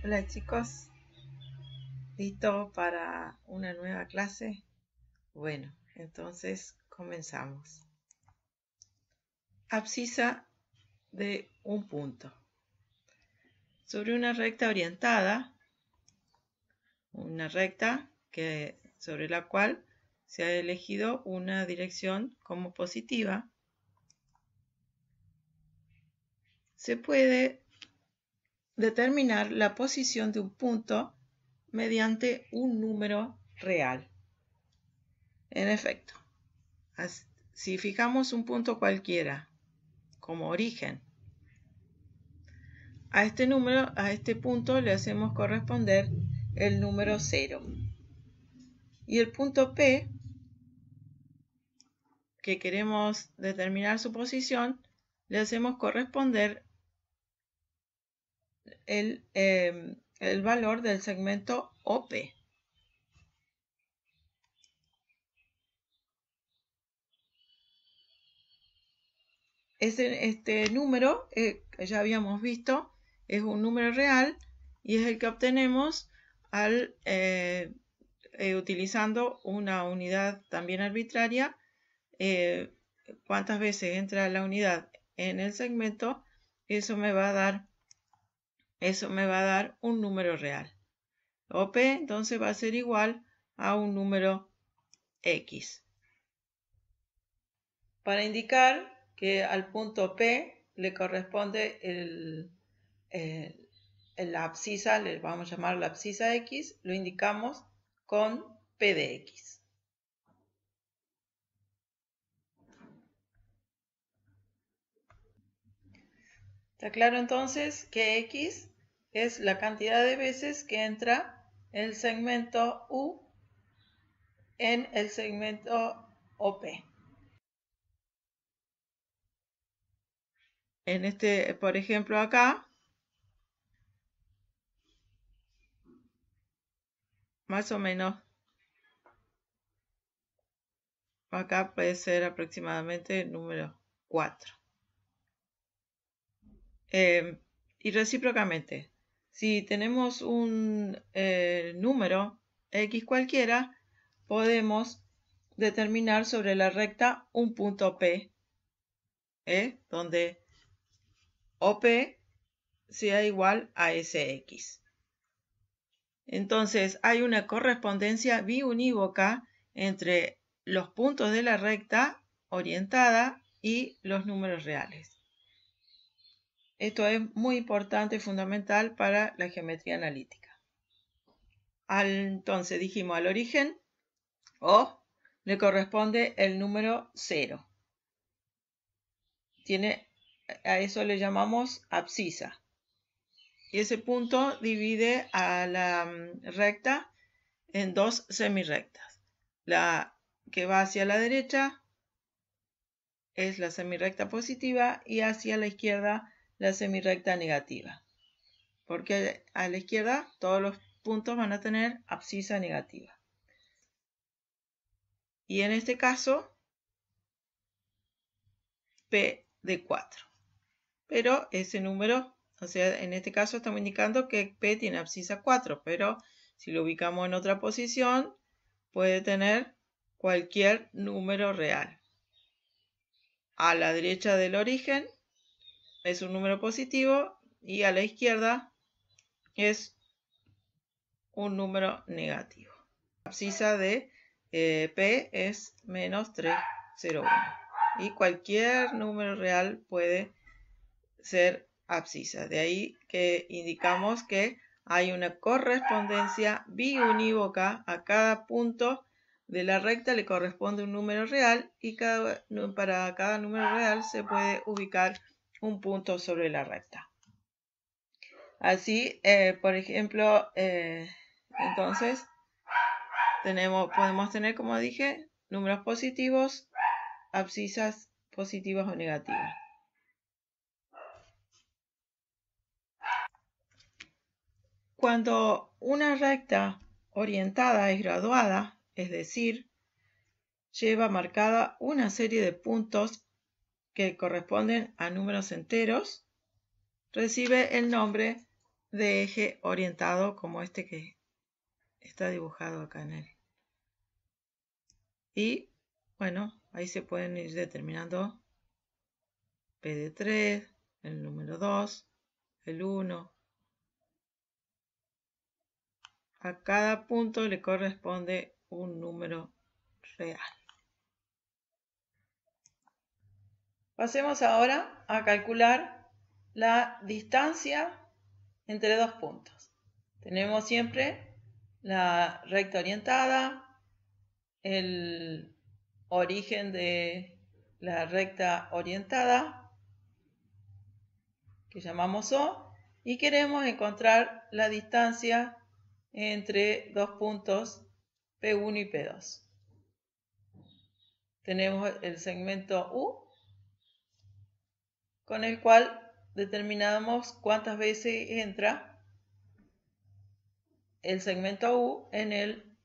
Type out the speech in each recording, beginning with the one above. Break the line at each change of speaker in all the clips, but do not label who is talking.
Hola chicos, ¿listo para una nueva clase? Bueno, entonces comenzamos. Abscisa de un punto. Sobre una recta orientada, una recta sobre la cual se ha elegido una dirección como positiva, se puede determinar la posición de un punto mediante un número real. En efecto, si fijamos un punto cualquiera como origen, a este punto le hacemos corresponder el número 0. Y el punto P, que queremos determinar su posición, le hacemos corresponder el valor del segmento OP. Este número, ya habíamos visto, es un número real y es el que obtenemos al utilizando una unidad también arbitraria. Cuántas veces entra la unidad en el segmento, eso me va a dar un número real. OP entonces va a ser igual a un número X. Para indicar que al punto P le corresponde la abscisa, le vamos a llamar la abscisa X, lo indicamos con P de X. ¿Está claro entonces que X es la cantidad de veces que entra el segmento U en el segmento OP? En por ejemplo, acá, más o menos, acá puede ser aproximadamente el número 4. Y recíprocamente, si tenemos un número X cualquiera, podemos determinar sobre la recta un punto P, donde OP sea igual a SX. Entonces hay una correspondencia biunívoca entre los puntos de la recta orientada y los números reales. Esto es muy importante y fundamental para la geometría analítica. Entonces dijimos al origen O le corresponde el número 0. A eso le llamamos abscisa. Y ese punto divide a la recta en dos semirrectas. La que va hacia la derecha es la semirrecta positiva y hacia la izquierda la semirrecta negativa. Porque a la izquierda todos los puntos van a tener abscisa negativa. Y en este caso, P de 4. Pero ese número, o sea, en este caso estamos indicando que P tiene abscisa 4, pero si lo ubicamos en otra posición, puede tener cualquier número real. A la derecha del origen es un número positivo y a la izquierda es un número negativo. La abscisa de P es menos 301 y cualquier número real puede ser abscisa. De ahí que indicamos que hay una correspondencia biunívoca. A cada punto de la recta le corresponde un número real y para cada número real se puede ubicar un punto sobre la recta. Así, por ejemplo, entonces podemos tener, como dije, números positivos, abscisas positivas o negativas. Cuando una recta orientada es graduada, es decir, lleva marcada una serie de puntos que corresponden a números enteros, recibe el nombre de eje orientado como este que está dibujado acá en él. Y bueno, ahí se pueden ir determinando P de 3, el número 2, el 1. A cada punto le corresponde un número real. Pasemos ahora a calcular la distancia entre dos puntos. Tenemos siempre la recta orientada, el origen de la recta orientada, que llamamos O, y queremos encontrar la distancia entre dos puntos P1 y P2. Tenemos el segmento U, con el cual determinamos cuántas veces entra el segmento U en el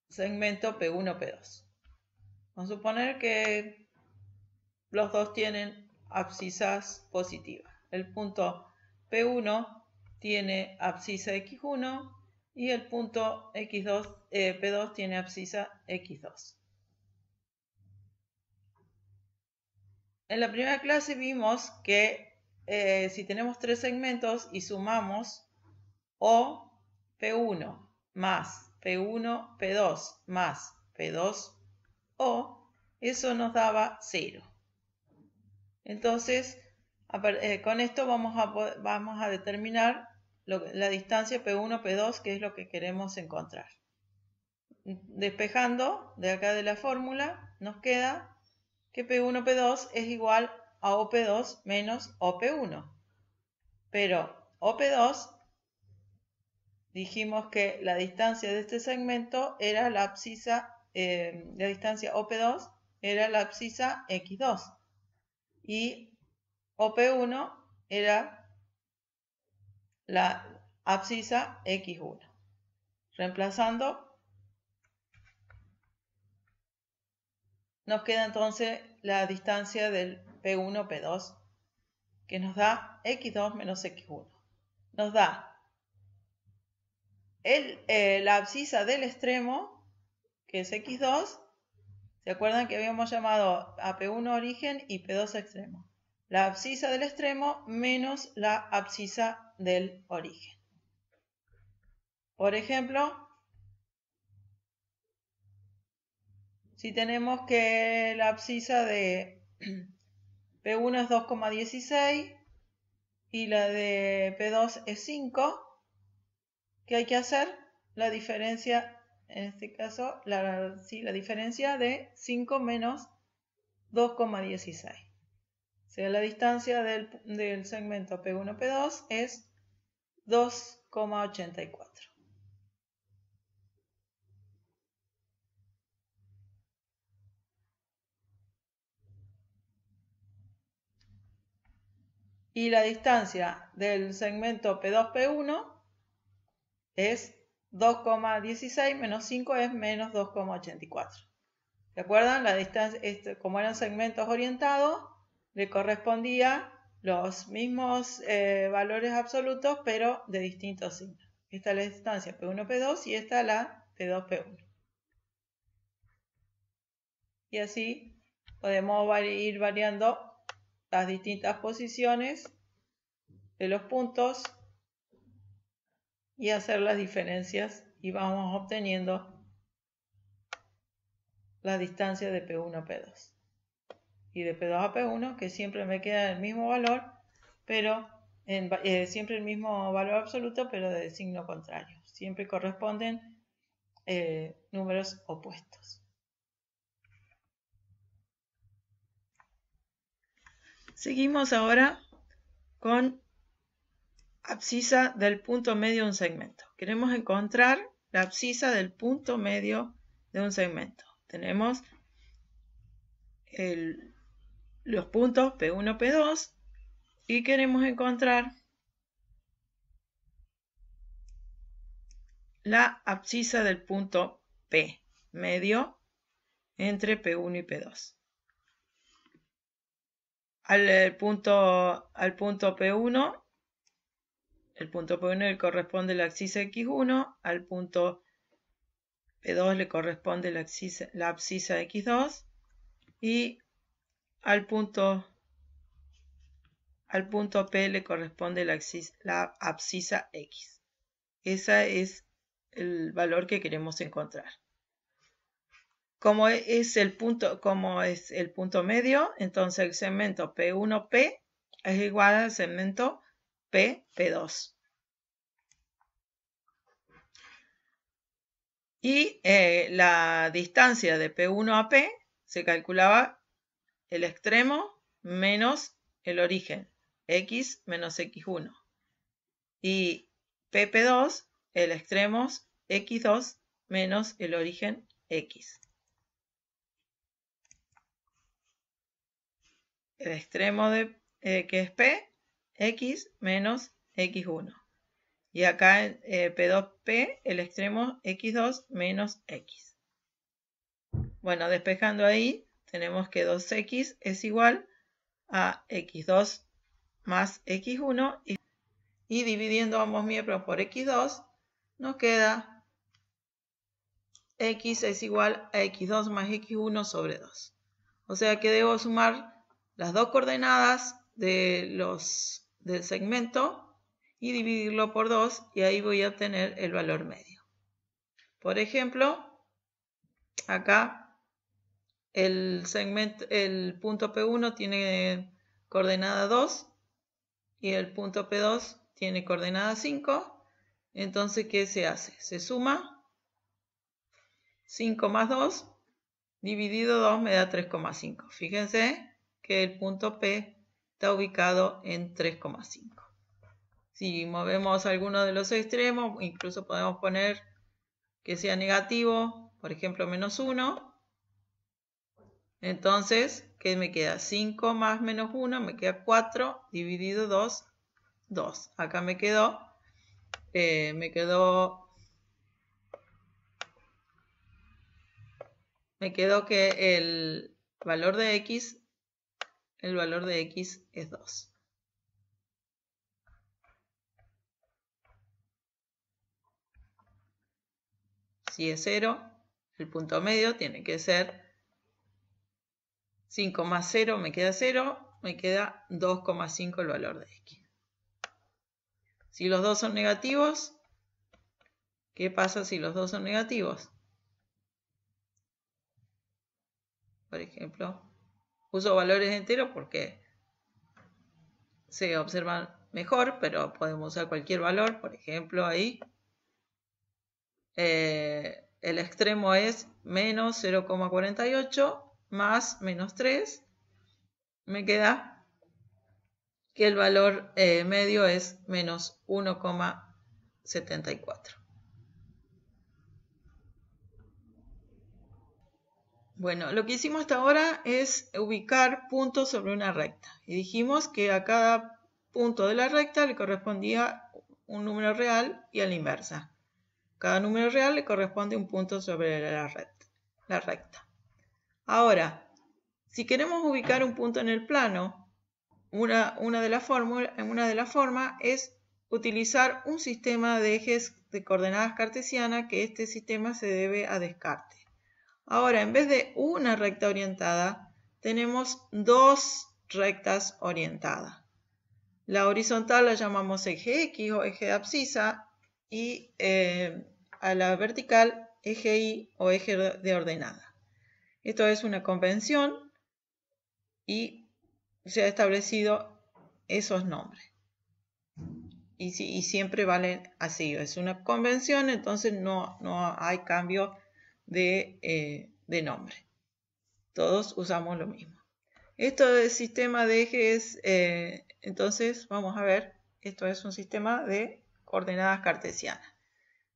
segmento P1, P2. Vamos a suponer que los dos tienen abscisas positivas. El punto P1 tiene abscisa X1 y el punto P2 tiene abscisa X2. En la primera clase vimos que si tenemos tres segmentos y sumamos O P1 más P1 P2 más P2 O, eso nos daba 0. Entonces, con esto vamos a determinar la distancia P1 P2, que es lo que queremos encontrar. Despejando de acá de la fórmula, nos queda que P1 P2 es igual a OP2 menos OP1. Pero OP2, dijimos que la distancia de este segmento era la abscisa, la distancia OP2 era la abscisa X2 y OP1 era la abscisa X1. Reemplazando, nos queda entonces la distancia del P1 P2, que nos da X2 menos X1. Nos da la abscisa del extremo, que es X2. ¿Se acuerdan que habíamos llamado a P1 origen y P2 extremo? La abscisa del extremo menos la abscisa del origen. Por ejemplo, si tenemos que la abscisa de P1 es 2,16 y la de P2 es 5, ¿qué hay que hacer? La diferencia, en este caso, la diferencia de 5 menos 2,16. O sea, la distancia del segmento P1 P2 es 2,84. Y la distancia del segmento P2 P1 es 2,16 menos 5 es menos 2,84. ¿Se acuerdan? La distancia, como eran segmentos orientados, le correspondía los mismos valores absolutos, pero de distintos signos. Esta es la distancia P1, P2 y esta la P2, P1. Y así podemos ir variando las distintas posiciones de los puntos y hacer las diferencias y vamos obteniendo la distancia de P1 a P2 y de P2 a P1, que siempre me queda el mismo valor, pero siempre el mismo valor absoluto, pero de signo contrario. Siempre corresponden números opuestos. Seguimos ahora con abscisa del punto medio de un segmento. Queremos encontrar la abscisa del punto medio de un segmento. Tenemos los puntos P1, P2 y queremos encontrar la abscisa del punto P medio entre P1 y P2. Al punto P1 el punto P1 le corresponde la abscisa X1, al punto P2 le corresponde la abscisa X2 y al punto P le corresponde la abscisa X. Ese es el valor que queremos encontrar. Como es el punto medio, entonces el segmento P1P es igual al segmento P2. Y la distancia de P1 a P se calculaba el extremo menos el origen, X menos X1. Y PP2, el extremo X2 menos el origen X. El extremo de que es P, X menos X1. Y acá en P2P, el extremo X2 menos X. Bueno, despejando ahí, tenemos que 2X es igual a X2 más X1. Y dividiendo ambos miembros por X2, nos queda X es igual a X2 más X1 sobre 2. O sea que debo sumar las dos coordenadas del segmento y dividirlo por 2 y ahí voy a obtener el valor medio. Por ejemplo, acá el punto P1 tiene coordenada 2 y el punto P2 tiene coordenada 5. Entonces, ¿qué se hace? Se suma 5 más 2 dividido 2 me da 3,5. Fíjense que el punto P está ubicado en 3,5. Si movemos alguno de los extremos, incluso podemos poner que sea negativo, por ejemplo, menos 1. Entonces, ¿qué me queda? 5 más menos 1, me queda 4, dividido 2, 2. Acá me quedó que el valor de X es 2. Si es 0, el punto medio tiene que ser 5 más 0, me queda 0, me queda 2,5 el valor de X. Si los dos son negativos, ¿qué pasa si los dos son negativos? Por ejemplo, uso valores enteros porque se observan mejor, pero podemos usar cualquier valor. Por ejemplo, ahí el extremo es menos 0,48 más menos 3. Me queda que el valor medio es menos 1,74. Bueno, lo que hicimos hasta ahora es ubicar puntos sobre una recta. Y dijimos que a cada punto de la recta le correspondía un número real y a la inversa. Cada número real le corresponde un punto sobre la recta. Ahora, si queremos ubicar un punto en el plano, una de las formas es utilizar un sistema de ejes de coordenadas cartesianas, que este sistema se debe a Descartes. Ahora, en vez de una recta orientada, tenemos dos rectas orientadas. La horizontal la llamamos eje X o eje de abscisa y a la vertical eje Y o eje de ordenada. Esto es una convención y se ha establecido esos nombres. Y siempre valen así. Es una convención, entonces no hay cambio de nombre. Todos usamos lo mismo. Esto del sistema de ejes, entonces vamos a ver, esto es un sistema de coordenadas cartesianas.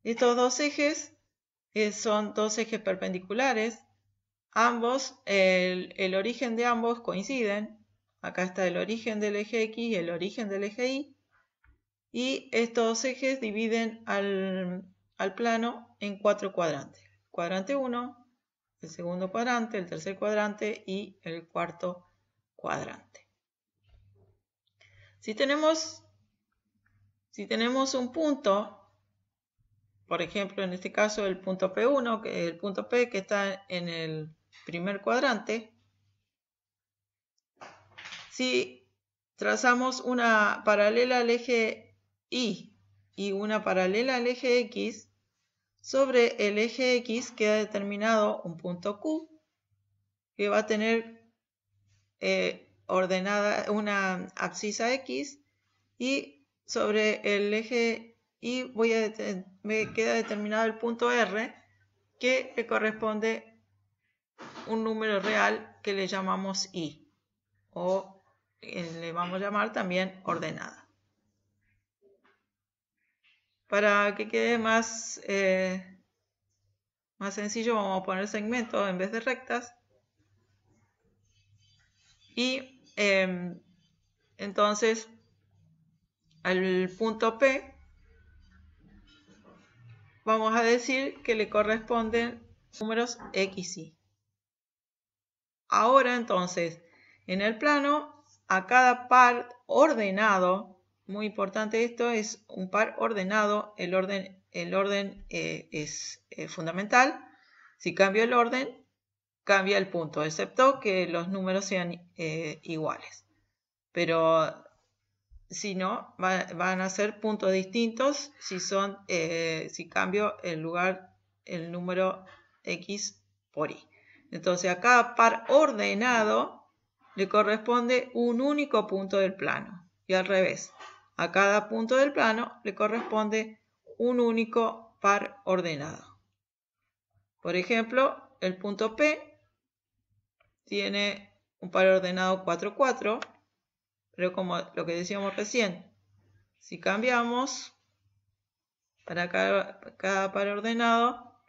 Estos dos ejes son dos ejes perpendiculares. Ambos, el origen de ambos coinciden. Acá está el origen del eje X y el origen del eje Y. Y estos ejes dividen al plano en 4 cuadrantes. Cuadrante 1, el segundo cuadrante, el tercer cuadrante y el cuarto cuadrante. Si Si tenemos un punto, por ejemplo, en este caso el punto P1, el punto P que está en el primer cuadrante, si trazamos una paralela al eje Y y una paralela al eje X, sobre el eje X queda determinado un punto Q que va a tener ordenada una abscisa X, y sobre el eje Y me queda determinado el punto R que le corresponde un número real que le llamamos Y, o le vamos a llamar también ordenada. Para que quede más sencillo, vamos a poner segmentos en vez de rectas. Y entonces al punto P vamos a decir que le corresponden números X y. Ahora entonces, en el plano, a cada par ordenado, muy importante esto, es un par ordenado, el orden es fundamental. Si cambia el orden, cambia el punto, excepto que los números sean iguales. Pero si no, van a ser puntos distintos si cambio el número X por Y. Entonces a cada par ordenado le corresponde un único punto del plano. Y al revés, a cada punto del plano le corresponde un único par ordenado. Por ejemplo, el punto P tiene un par ordenado 4, 4. Pero como lo que decíamos recién, si cambiamos para cada par ordenado,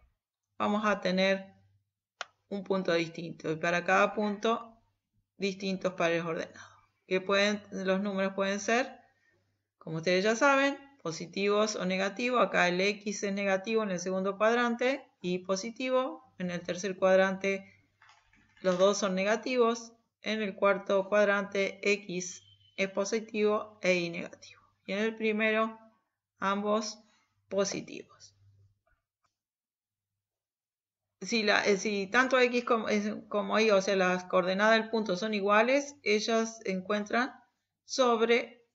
vamos a tener un punto distinto. Y para cada punto, distintos pares ordenados. Los números pueden ser, como ustedes ya saben, positivos o negativos. Acá el X es negativo en el segundo cuadrante y positivo. En el tercer cuadrante los dos son negativos. En el cuarto cuadrante X es positivo e Y negativo. Y en el primero, ambos positivos. Si tanto X como Y, o sea, las coordenadas del punto son iguales, ellas se encuentran sobre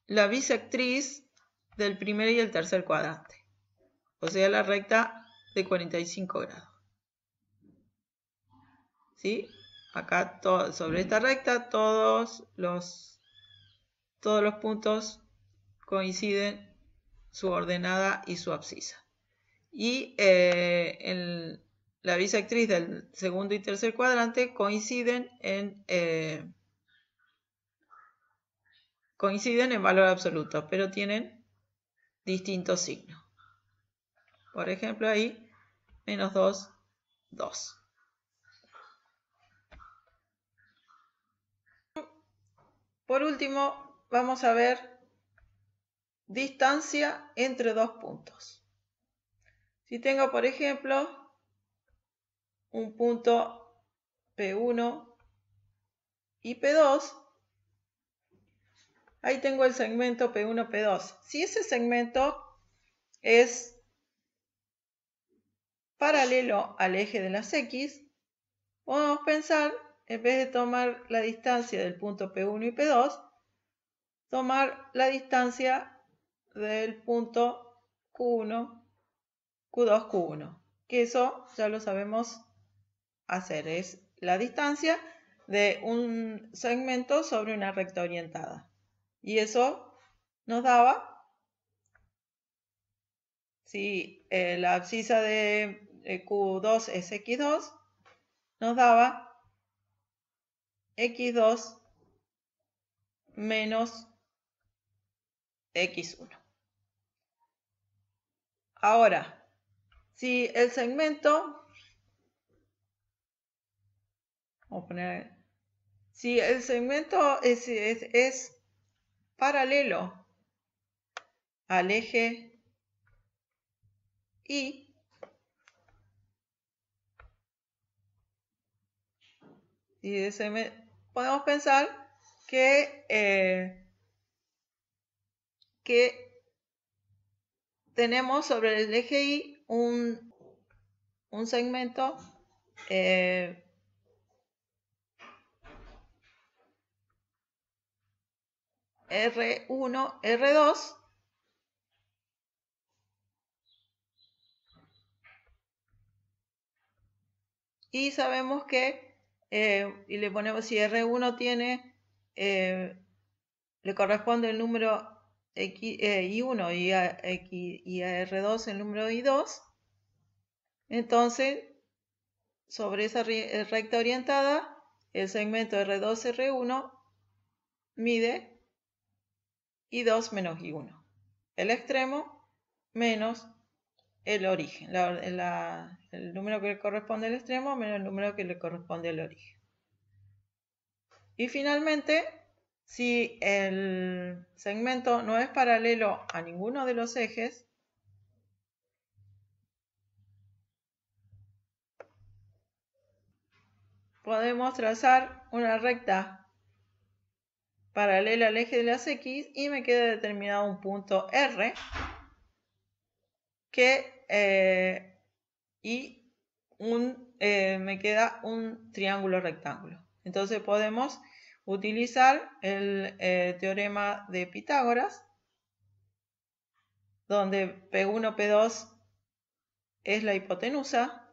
la bisectriz del primer y el tercer cuadrante. O sea, la recta de 45 grados. ¿Sí? Acá sobre esta recta todos los puntos coinciden su ordenada y su abscisa. Y la bisectriz del segundo y tercer cuadrante coinciden en valor absoluto, pero tienen distintos signos. Por ejemplo, ahí, menos 2, 2. Por último, vamos a ver distancia entre dos puntos. Si tengo, por ejemplo, un punto P1 y P2, ahí tengo el segmento P1, P2. Si ese segmento es paralelo al eje de las X, podemos pensar, en vez de tomar la distancia del punto P1 y P2, tomar la distancia del punto Q1, Q2, Q1. Que eso ya lo sabemos hacer. Es la distancia de un segmento sobre una recta orientada. Y eso nos daba, si la abscisa de Q2 es X2, nos daba X2 menos X1. Ahora, si el segmento, es paralelo al eje Y, podemos pensar que que tenemos sobre el eje Y un segmento R1, R2, y sabemos que, y le ponemos si R1 tiene, le corresponde el número I1 y a R2 el número I2, entonces sobre esa recta orientada, el segmento R2, R1 mide I2 menos I1, el extremo menos el origen, el número que le corresponde al extremo menos el número que le corresponde al origen. Y finalmente, si el segmento no es paralelo a ninguno de los ejes, podemos trazar una recta paralela al eje de las X y me queda determinado un punto R me queda un triángulo rectángulo. Entonces podemos utilizar el teorema de Pitágoras, donde P1, P2 es la hipotenusa.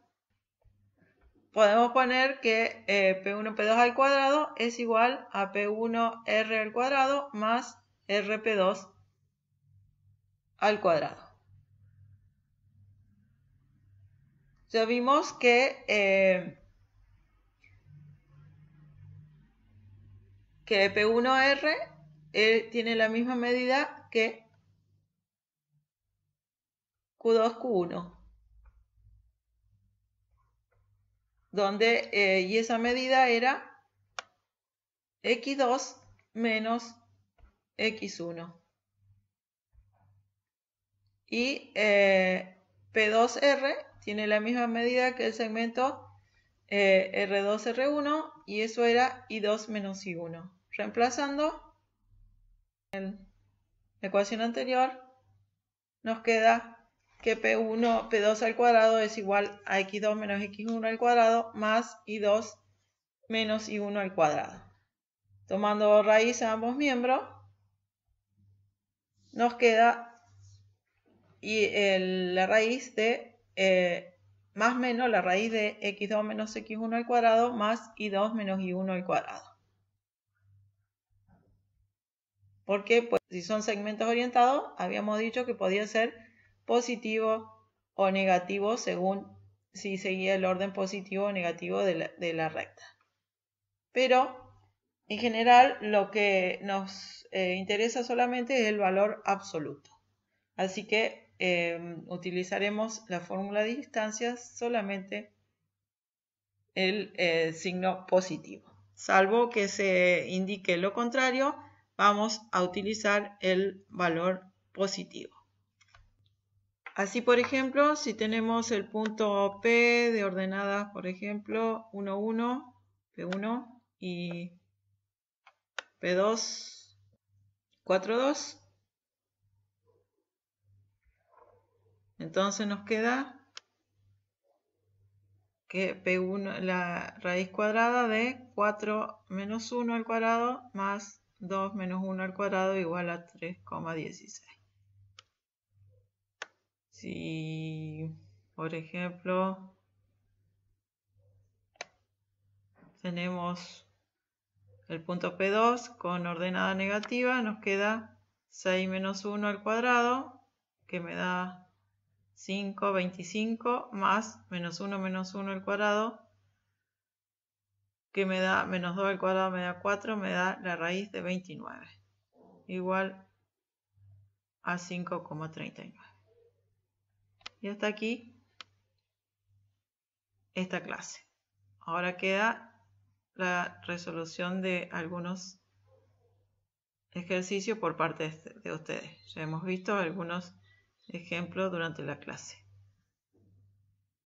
Podemos poner que P1, P2 al cuadrado es igual a P1, R al cuadrado más RP2 al cuadrado. Ya vimos que P1R tiene la misma medida que Q2, Q1, donde y esa medida era X2 menos X1. Y P2R tiene la misma medida que el segmento R2, R1, y eso era I2 menos I1. Reemplazando en la ecuación anterior, nos queda que P1, P2 al cuadrado es igual a X2 menos X1 al cuadrado más I2 menos I1 al cuadrado. Tomando raíz a ambos miembros, nos queda la raíz de más menos la raíz de X2 menos X1 al cuadrado más I2 menos I1 al cuadrado. Porque pues, si son segmentos orientados, habíamos dicho que podía ser positivo o negativo según si seguía el orden positivo o negativo de la recta. Pero en general lo que nos interesa solamente es el valor absoluto. Así que utilizaremos la fórmula de distancias solamente el signo positivo. Salvo que se indique lo contrario, vamos a utilizar el valor positivo. Así, por ejemplo, si tenemos el punto P de ordenadas, por ejemplo, 1, 1, P1 y P2, 4, 2, entonces nos queda que P1, la raíz cuadrada de 4 menos 1 al cuadrado más 2 menos 1 al cuadrado igual a 3,16. Si, por ejemplo, tenemos el punto P2 con ordenada negativa, nos queda 6 menos 1 al cuadrado, que me da 5, 25, más menos 1 al cuadrado, que me da menos 2 al cuadrado, me da 4, me da la raíz de 29, igual a 5,39. Y hasta aquí esta clase. Ahora queda la resolución de algunos ejercicios por parte de ustedes. Ya hemos visto algunos ejemplos durante la clase.